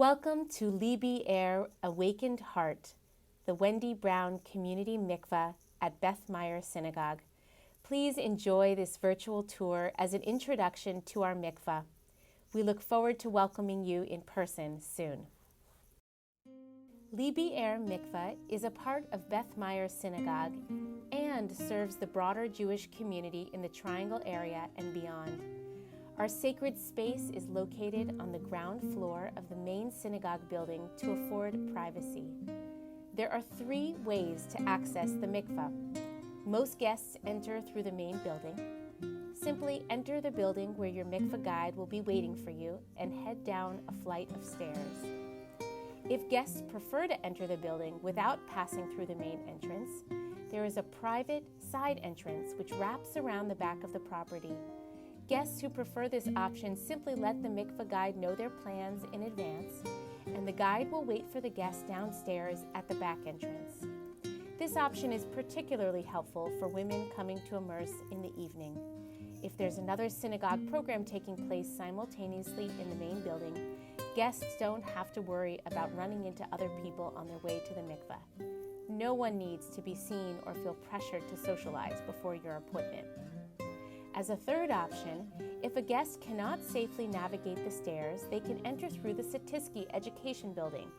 Welcome to Libi Awakened Heart, the Wendy Brown Community Mikveh at Beth Meyer Synagogue. Please enjoy this virtual tour as an introduction to our mikveh. We look forward to welcoming you in person soon. Libi Mikveh is a part of Beth Meyer Synagogue and serves the broader Jewish community in the Triangle area and beyond. Our sacred space is located on the ground floor of the main synagogue building to afford privacy. There are 3 ways to access the mikveh. Most guests enter through the main building. Simply enter the building where your mikveh guide will be waiting for you and head down a flight of stairs. If guests prefer to enter the building without passing through the main entrance, there is a private side entrance which wraps around the back of the property. Guests who prefer this option simply let the mikveh guide know their plans in advance, and the guide will wait for the guests downstairs at the back entrance. This option is particularly helpful for women coming to immerse in the evening. If there's another synagogue program taking place simultaneously in the main building, guests don't have to worry about running into other people on their way to the mikveh. No one needs to be seen or feel pressured to socialize before your appointment. As a third option, if a guest cannot safely navigate the stairs, they can enter through the Satisky Education Building,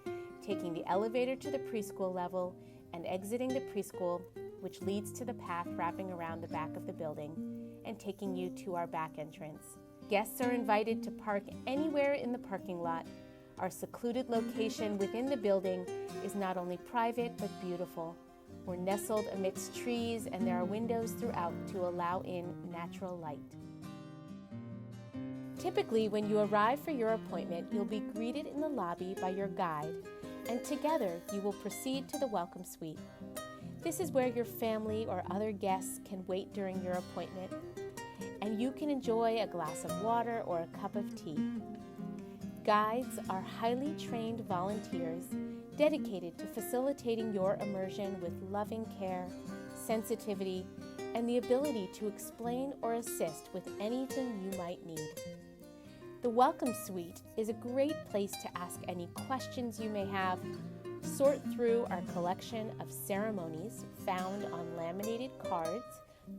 taking the elevator to the preschool level and exiting the preschool, which leads to the path wrapping around the back of the building and taking you to our back entrance. Guests are invited to park anywhere in the parking lot. Our secluded location within the building is not only private but beautiful. We're nestled amidst trees, and there are windows throughout to allow in natural light. Typically, when you arrive for your appointment, you'll be greeted in the lobby by your guide, and together you will proceed to the welcome suite. This is where your family or other guests can wait during your appointment, and you can enjoy a glass of water or a cup of tea. Guides are highly trained volunteers dedicated to facilitating your immersion with loving care, sensitivity, and the ability to explain or assist with anything you might need. The Welcome Suite is a great place to ask any questions you may have, sort through our collection of ceremonies found on laminated cards,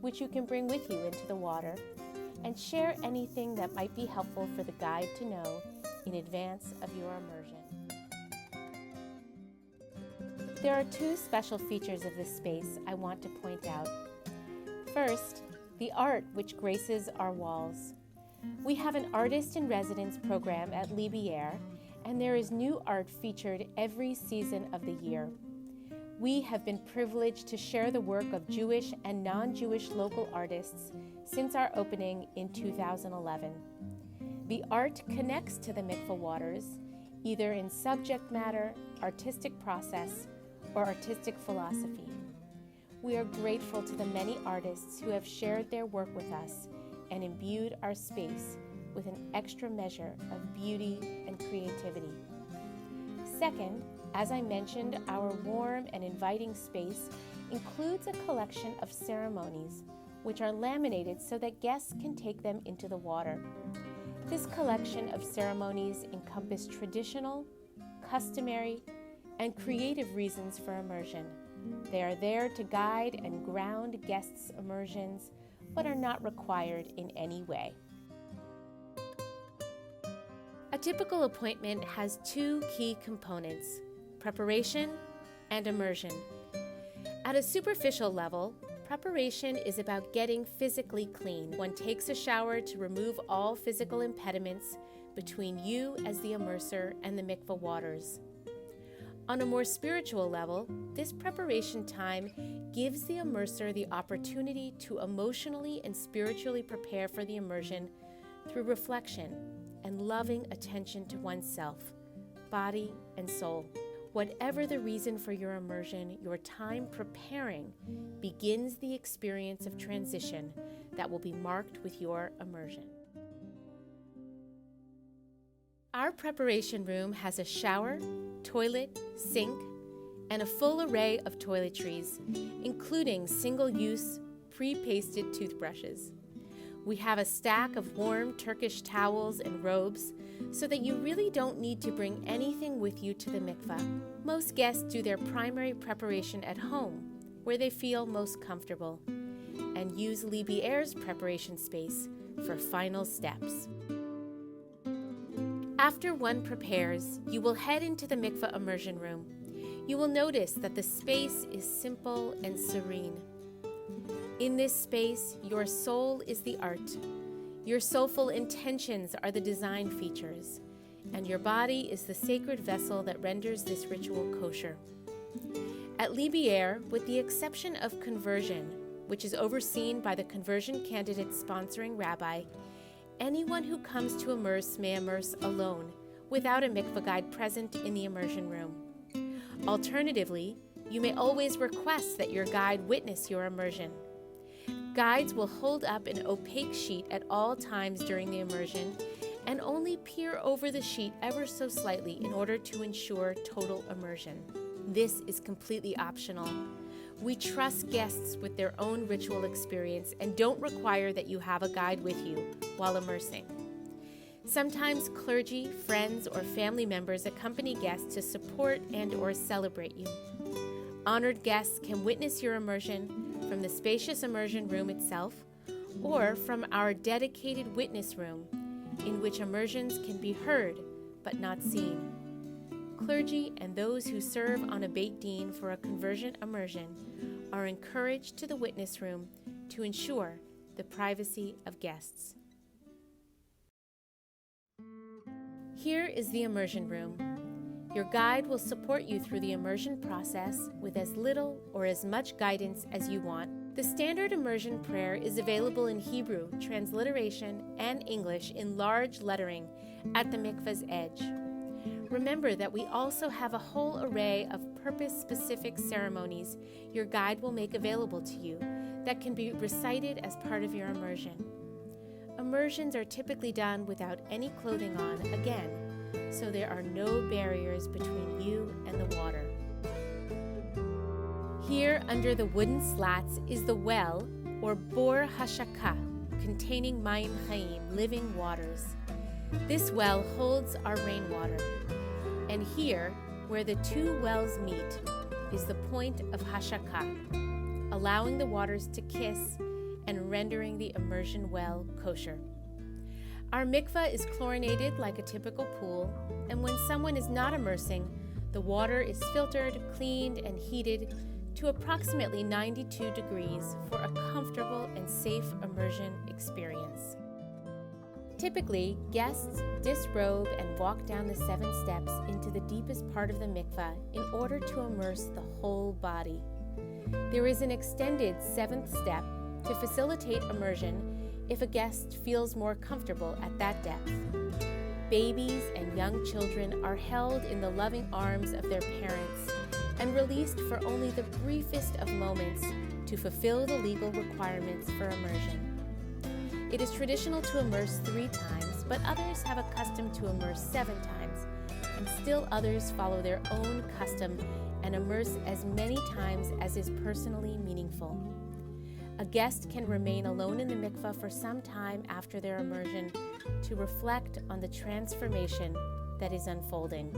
which you can bring with you into the water, and share anything that might be helpful for the guide to know in advance of your immersion. There are 2 special features of this space I want to point out. First, the art which graces our walls. We have an artist in residence program at Libi, and there is new art featured every season of the year. We have been privileged to share the work of Jewish and non-Jewish local artists since our opening in 2011. The art connects to the mikveh waters, either in subject matter, artistic process, or artistic philosophy. We are grateful to the many artists who have shared their work with us and imbued our space with an extra measure of beauty and creativity. Second, as I mentioned, our warm and inviting space includes a collection of ceremonies which are laminated so that guests can take them into the water. This collection of ceremonies encompass traditional, customary, and creative reasons for immersion. They are there to guide and ground guests' immersions, but are not required in any way. A typical appointment has 2 key components: preparation and immersion. At a superficial level, preparation is about getting physically clean. One takes a shower to remove all physical impediments between you as the immerser and the mikveh waters. On a more spiritual level, this preparation time gives the immerser the opportunity to emotionally and spiritually prepare for the immersion through reflection and loving attention to oneself, body, and soul. Whatever the reason for your immersion, your time preparing begins the experience of transition that will be marked with your immersion. Our preparation room has a shower, toilet, sink, and a full array of toiletries, including single-use, pre-pasted toothbrushes. We have a stack of warm Turkish towels and robes so that you really don't need to bring anything with you to the mikveh. Most guests do their primary preparation at home, where they feel most comfortable, and use Libi's preparation space for final steps. After one prepares, you will head into the mikveh immersion room. You will notice that the space is simple and serene. In this space, your soul is the art. Your soulful intentions are the design features, and your body is the sacred vessel that renders this ritual kosher. At Libi, with the exception of conversion, which is overseen by the conversion candidate sponsoring rabbi, anyone who comes to immerse may immerse alone, without a mikveh guide present in the immersion room. Alternatively, you may always request that your guide witness your immersion. Guides will hold up an opaque sheet at all times during the immersion and only peer over the sheet ever so slightly in order to ensure total immersion. This is completely optional. We trust guests with their own ritual experience and don't require that you have a guide with you while immersing. Sometimes clergy, friends, or family members accompany guests to support and/or celebrate you. Honored guests can witness your immersion from the spacious immersion room itself or from our dedicated witness room, in which immersions can be heard but not seen. Clergy and those who serve on a Beit Din for a conversion immersion are encouraged to the witness room to ensure the privacy of guests. Here is the immersion room. Your guide will support you through the immersion process with as little or as much guidance as you want. The standard immersion prayer is available in Hebrew, transliteration, and English in large lettering at the mikveh's edge. Remember that we also have a whole array of purpose-specific ceremonies your guide will make available to you that can be recited as part of your immersion. Immersions are typically done without any clothing on, again, so there are no barriers between you and the water. Here, under the wooden slats, is the well, or bor hashakah, containing mayim chayim, living waters. This well holds our rainwater. And here, where the two wells meet, is the point of hashakah, allowing the waters to kiss and rendering the immersion well kosher. Our mikveh is chlorinated like a typical pool, and when someone is not immersing, the water is filtered, cleaned, and heated to approximately 92 degrees for a comfortable and safe immersion experience. Typically, guests disrobe and walk down the 7 steps into the deepest part of the mikveh in order to immerse the whole body. There is an extended 7th step to facilitate immersion if a guest feels more comfortable at that depth. Babies and young children are held in the loving arms of their parents and released for only the briefest of moments to fulfill the legal requirements for immersion. It is traditional to immerse 3 times, but others have a custom to immerse 7 times, and still others follow their own custom and immerse as many times as is personally meaningful. A guest can remain alone in the mikveh for some time after their immersion to reflect on the transformation that is unfolding.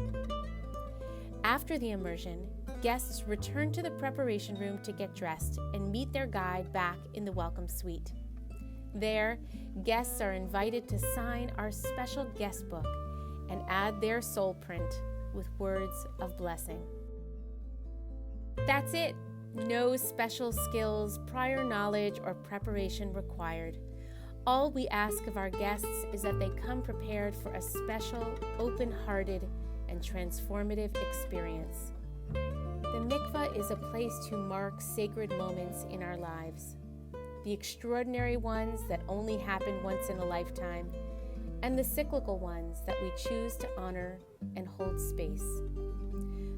After the immersion, guests return to the preparation room to get dressed and meet their guide back in the welcome suite. There, guests are invited to sign our special guest book and add their soul print with words of blessing. That's it. No special skills, prior knowledge, or preparation required. All we ask of our guests is that they come prepared for a special, open-hearted, and transformative experience. The mikveh is a place to mark sacred moments in our lives. The extraordinary ones that only happen once in a lifetime, and the cyclical ones that we choose to honor and hold space.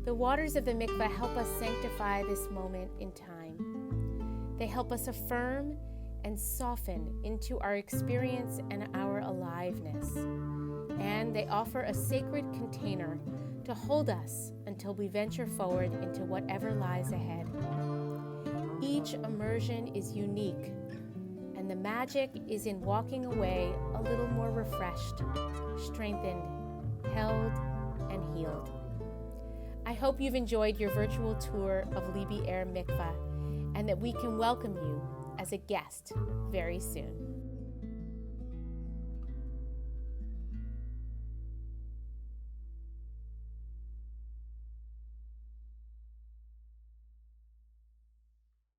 The waters of the mikveh help us sanctify this moment in time. They help us affirm and soften into our experience and our aliveness. And they offer a sacred container to hold us until we venture forward into whatever lies ahead. Each immersion is unique, and the magic is in walking away a little more refreshed, strengthened, held, and healed. I hope you've enjoyed your virtual tour of Libi Mikveh and that we can welcome you as a guest very soon.